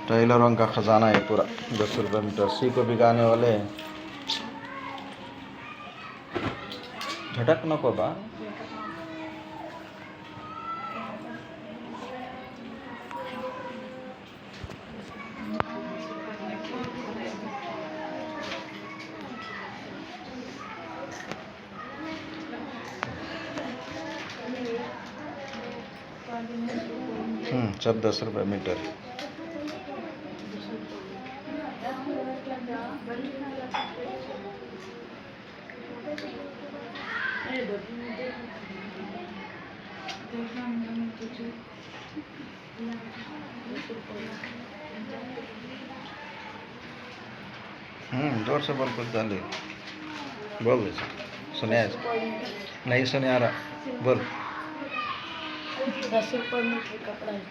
टेलरों का खजाना है पूरा। 10 रुपये मीटर सी को बिगाने वाले झटक नको बा। सब 10 रुपये मीटर। जोर से बोल कुछ डाले बोल सुने नहीं सुने आ रहा बोल। 10 रुपये मीटर कपड़ा है।